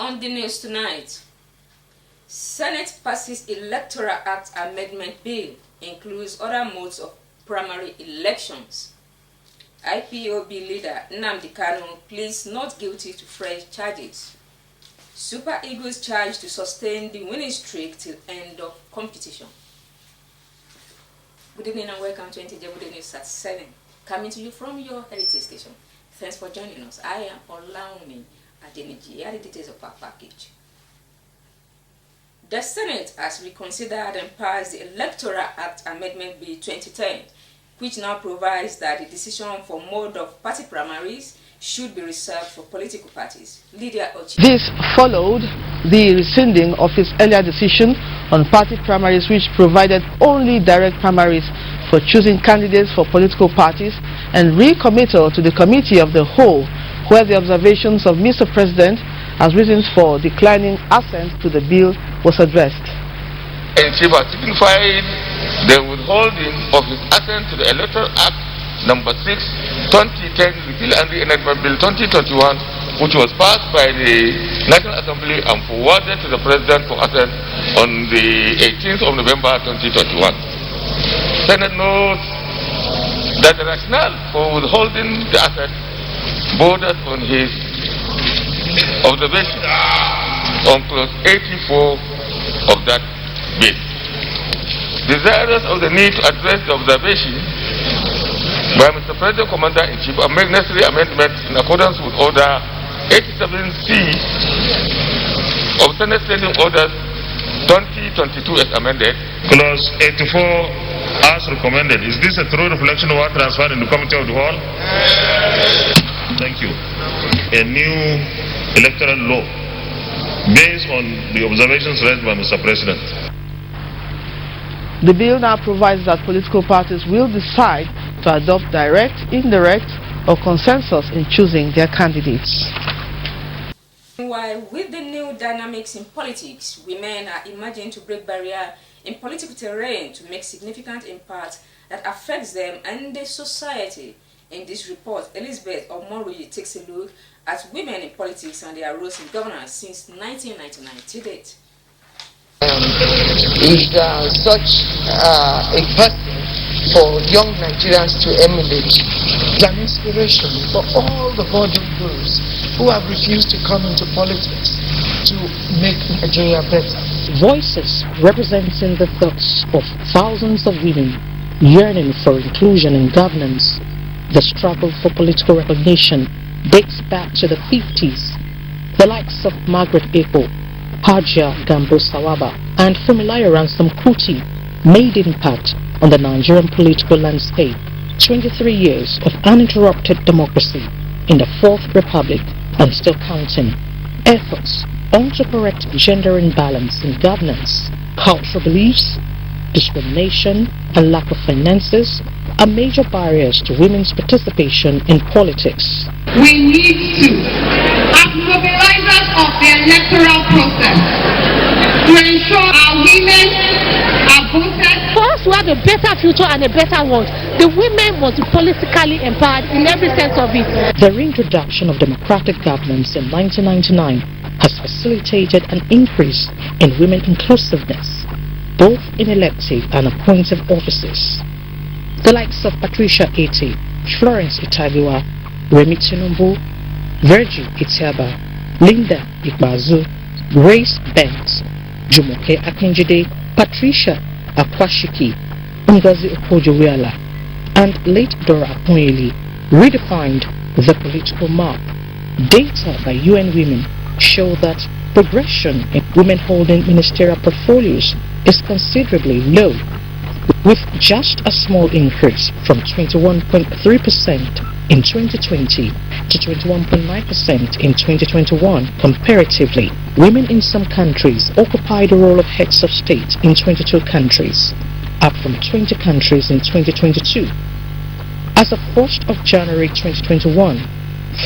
On the news tonight, Senate passes Electoral Act Amendment Bill, includes other modes of primary elections. IPOB leader Nnamdi Kanu pleads not guilty to fresh charges. Super Eagles charged to sustain the winning streak till end of competition. Good evening and welcome to NTA Ijebu ode News at 7. Coming to you from your heritage station. Thanks for joining us. I am Olaumi Adeniji. Here are the details of our package. The Senate has reconsidered and passed the Electoral Act Amendment Bill 2010, which now provides that the decision for mode of party primaries should be reserved for political parties. Lydia Ochi. This followed the rescinding of his earlier decision on party primaries, which provided only direct primaries for choosing candidates for political parties, and recommittal to the Committee of the Whole, where the observations of Mr. President as reasons for declining assent to the bill was addressed. And she was signified the withholding of his assent to the Electoral Act Number 6, 2010, Repeal and Reenactment Bill 2021, which was passed by the National Assembly and forwarded to the President for assent on the 18th of November 2021. Senate notes that the rationale for withholding the assent borders on his observation on clause 84 of that bill. Desirous of the need to address the observation by Mr. President Commander-in-Chief and make necessary amendments in accordance with Order 87C of Senate Standing Orders 2022 as amended. Clause 84 as recommended. Is this a true reflection of what transferred in the Committee of the Whole? Thank you. A new electoral law based on the observations raised by Mr. President. The bill now provides that political parties will decide to adopt direct, indirect, or consensus in choosing their candidates. While with the new dynamics in politics, women are emerging to break barrier in political terrain to make significant impact that affects them and the society. In this report, Elizabeth Omoruyi takes a look at women in politics and their roles in governance since 1999 to date. Is such a person for young Nigerians to emulate. It's an inspiration for all the boardroom gurus who have refused to come into politics to make Nigeria better. Voices representing the thoughts of thousands of women yearning for inclusion in governance. The struggle for political recognition dates back to the 50s. The likes of Margaret Eko, Hajia Gambo Sawaba, and Fumilayo Ransom Kuti made impact on the Nigerian political landscape. 23 years of uninterrupted democracy in the Fourth Republic and still counting. Efforts on to correct gender imbalance in governance, cultural beliefs, discrimination, and lack of finances are major barriers to women's participation in politics. We need to, as mobilizers of the electoral process, to ensure our women are voted. For us to have a better future and a better world, the women must be politically empowered in every sense of it. The reintroduction of democratic governance in 1999 has facilitated an increase in women inclusiveness, both in elective and appointive offices. The likes of Patricia Ete, Florence Itagiwa, Remi Tinubu, Virgie Itiaba, Linda Ikbazu, Grace Bent, Jumoke Akinjide, Patricia Akwashiki, Ngozi Okojo-Iweala, and late Dora Akunyili redefined the political map. Data by UN Women show that progression in women holding ministerial portfolios is considerably low, with just a small increase from 21.3% in 2020 to 21.9% in 2021. Comparatively, women in some countries occupy the role of heads of state in 22 countries, up from 20 countries in 2022. As of 1st of January 2021,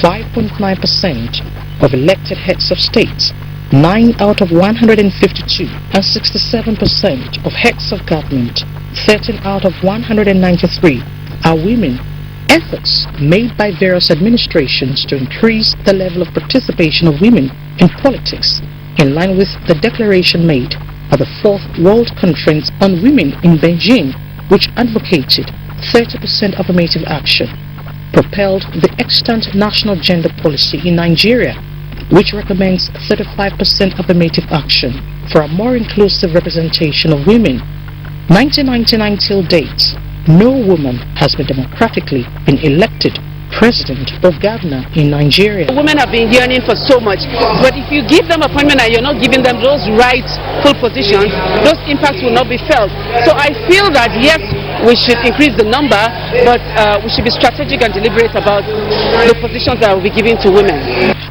5.9% of elected heads of state, 9 out of 152, and 67% of heads of government, 13 out of 193, are women. Efforts made by various administrations to increase the level of participation of women in politics, in line with the declaration made at the 4th World Conference on Women in Beijing, which advocated 30% affirmative action, propelled the extant national gender policy in Nigeria, which recommends 35% affirmative action for a more inclusive representation of women. 1999 till date, no woman has been democratically elected president or governor in Nigeria. Women have been yearning for so much, but if you give them appointment and you're not giving them those rightful positions, those impacts will not be felt. So I feel that yes, we should increase the number, but we should be strategic and deliberate about the positions that will be given to women.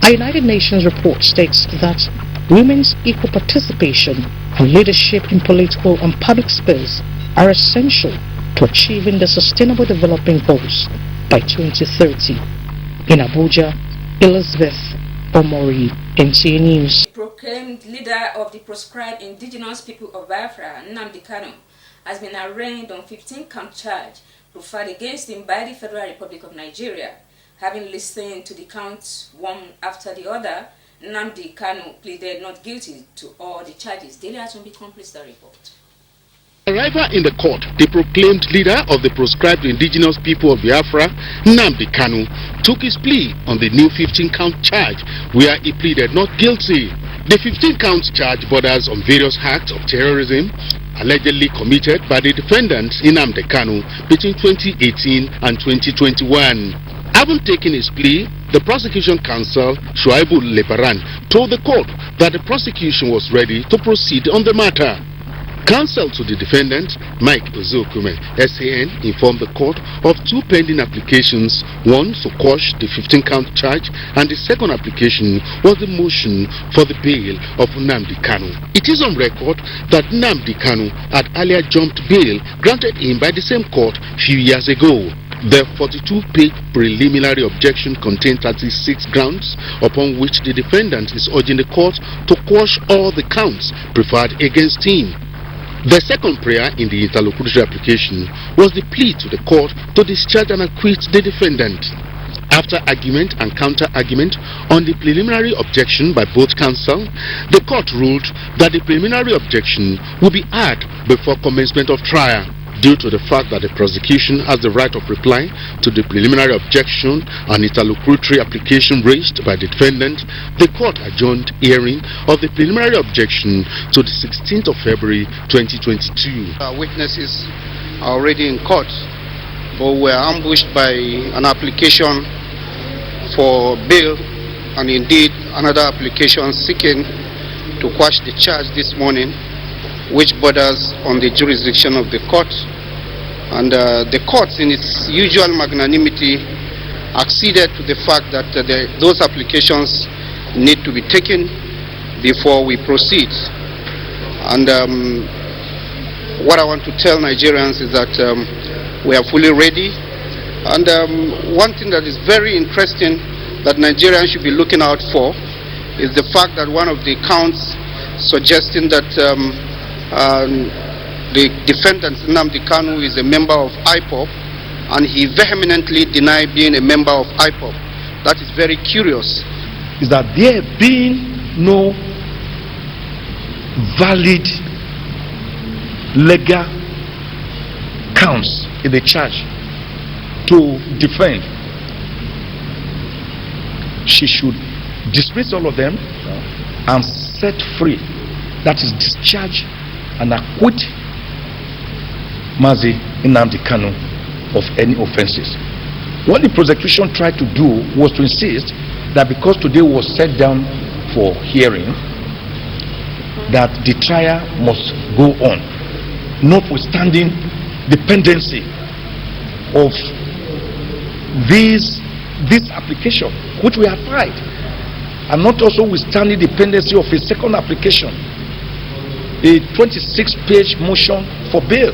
A United Nations report states that women's equal participation and leadership in political and public spheres are essential to achieving the Sustainable Development Goals by 2030. In Abuja, Elizabeth Omori, NTA News. The proclaimed leader of the proscribed indigenous people of Biafra, Nnamdi Kanu, has been arraigned on 15-count charge preferred against him by the Federal Republic of Nigeria. Having listened to the counts one after the other, Nnamdi Kanu pleaded not guilty to all the charges. Daily Atumbi completes the report. Arrival in the court, the proclaimed leader of the proscribed indigenous people of Biafra, Nnamdi Kanu, took his plea on the new 15-count charge, where he pleaded not guilty. The 15-count charge borders on various acts of terrorism allegedly committed by the defendant Nnamdi Kanu between 2018 and 2021. Having taken his plea, the prosecution counsel, Shuaibu Lebaran, told the court that the prosecution was ready to proceed on the matter. Counsel to the defendant, Mike Ozokume, SAN, informed the court of two pending applications, one to quash the 15-count charge, and the second application was the motion for the bail of Nnamdi Kanu. It is on record that Nnamdi Kanu had earlier jumped bail granted him by the same court a few years ago. The 42-page preliminary objection contained 36 grounds upon which the defendant is urging the court to quash all the counts preferred against him. The second prayer in the interlocutory application was the plea to the court to discharge and acquit the defendant. After argument and counter-argument on the preliminary objection by both counsel, the court ruled that the preliminary objection will be heard before commencement of trial. Due to the fact that the prosecution has the right of reply to the preliminary objection and interlocutory application raised by the defendant, the court adjourned hearing of the preliminary objection to the 16th of February 2022. Our witnesses are already in court, but were ambushed by an application for bail and indeed another application seeking to quash the charge this morning, which borders on the jurisdiction of the court, and the court, in its usual magnanimity, acceded to the fact that those applications need to be taken before we proceed. And what I want to tell Nigerians is that we are fully ready, and one thing that is very interesting that Nigerians should be looking out for is the fact that one of the counts suggesting that the defendant Nnamdi Kanu is a member of IPOB, and he vehemently denied being a member of IPOB. That is very curious. Is that there being no valid legal counts in the charge to defend, she should dismiss all of them and set free, that is discharge and acquit Mazi Nnamdi Kanu of any offenses. What the prosecution tried to do was to insist that because today was set down for hearing, that the trial must go on, notwithstanding the pendency of this application, which we have filed, and not also withstanding the pendency of a second application, a 26-page motion for bail.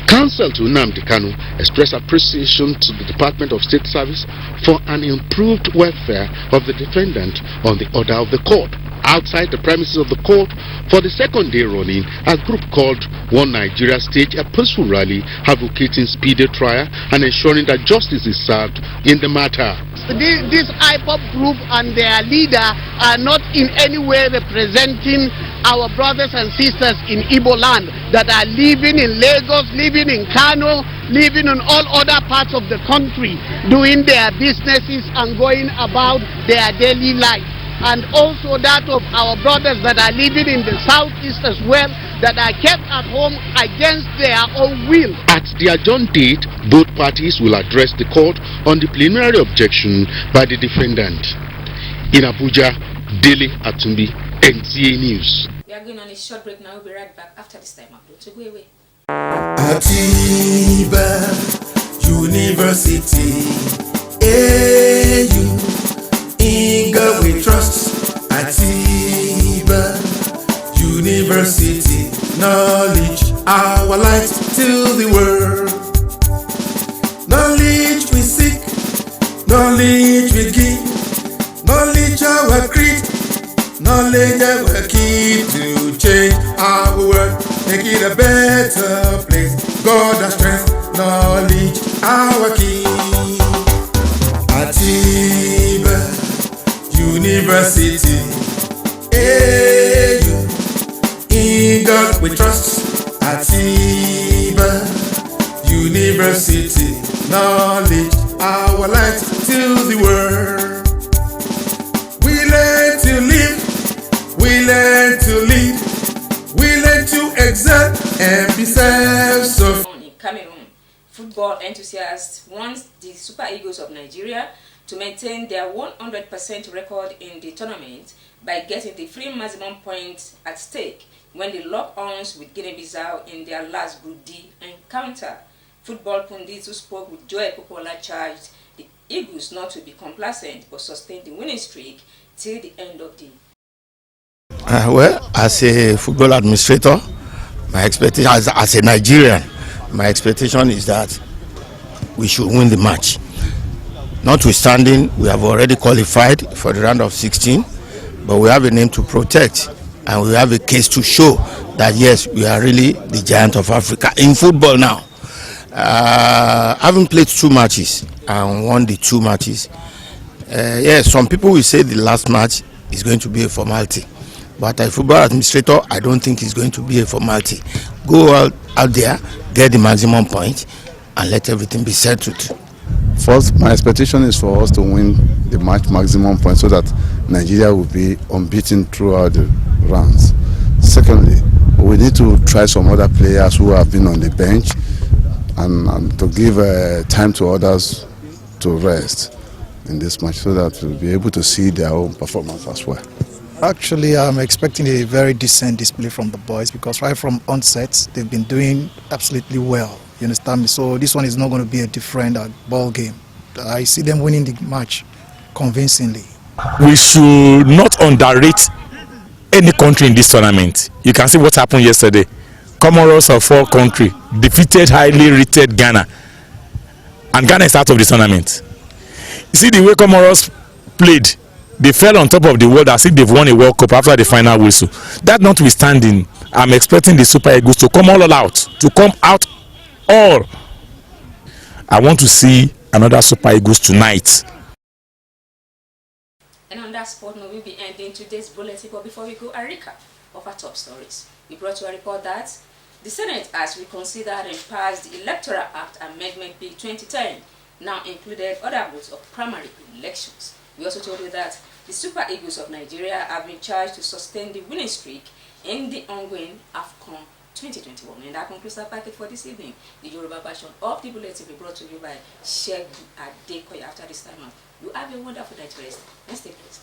Counsel to Nnamdi Kanu expressed appreciation to the Department of State Service for an improved welfare of the defendant on the order of the court. Outside the premises of the court, for the second day running, a group called One Nigeria staged a peaceful rally advocating speedy trial and ensuring that justice is served in the matter. this IPOP group and their leader are not in any way representing our brothers and sisters in Igbo land that are living in Lagos, living in Kano, living in all other parts of the country, doing their businesses and going about their daily life. And also that of our brothers that are living in the southeast as well, that are kept at home against their own will. At the adjourned date, both parties will address the court on the preliminary objection by the defendant. In Abuja, Dele Atumbi, NTA News. We are going on a short break now. We'll be right back after this time. So go away. Atiba University, AU, in God we trust. Atiba University, knowledge, our light to the world. Knowledge we seek, knowledge we give, knowledge our creed, knowledge our key to change our world, make it a better place. God has strength, knowledge our key. Atiba University, AU, in God we trust. Atiba University, knowledge, our light to the world. We learn to live, we learn to lead, we learn to excel and be self-sufficient. In Cameroon, football enthusiasts want the Super Eagles of Nigeria to maintain their 100% record in the tournament by getting the free maximum points at stake when they lock arms with Guinea-Bissau in their last Group D encounter. Football pundits who spoke with Joy Popola charged the Eagles not to be complacent but sustain the winning streak till the end of the well, as a football administrator, my expectation as a Nigerian, my expectation is that we should win the match. Notwithstanding, we have already qualified for the round of 16, but we have a name to protect and we have a case to show that yes, we are really the giant of Africa in football now. Having played 2 matches and won the 2 matches, yes, some people will say the last match is going to be a formality, but as a football administrator, I don't think it's going to be a formality. Go out there, get the maximum point, and let everything be settled. First, my expectation is for us to win the match maximum point so that Nigeria will be unbeaten throughout the rounds. Secondly, we need to try some other players who have been on the bench and to give time to others to rest in this match so that we'll be able to see their own performance as well. Actually, I'm expecting a very decent display from the boys because right from onset, they've been doing absolutely well. You understand me? So this one is not going to be a different ball game. I see them winning the match convincingly. We should not underrate any country in this tournament. You can see what happened yesterday. Comoros of 4 countries defeated highly rated Ghana, and Ghana is out of the tournament. You see the way Comoros played, they fell on top of the world as if they've won a World Cup after the final whistle. That notwithstanding, I'm expecting the Super Eagles to come all out, to come out all. I want to see another Super Eagles tonight. And on that spot, now we'll be ending today's bulletin. But before we go, a recap of our top stories. We brought to a report that the Senate has reconsidered and passed the Electoral Act Amendment Bill 2010, now included other votes of primary elections. We also told you that the Super Eagles of Nigeria have been charged to sustain the winning streak in the ongoing AFCON 2021. And that concludes our packet for this evening. The Yoruba version of the bulletin will be brought to you by Shegun Adekoya after this time out. You have a wonderful night rest and stay blessed.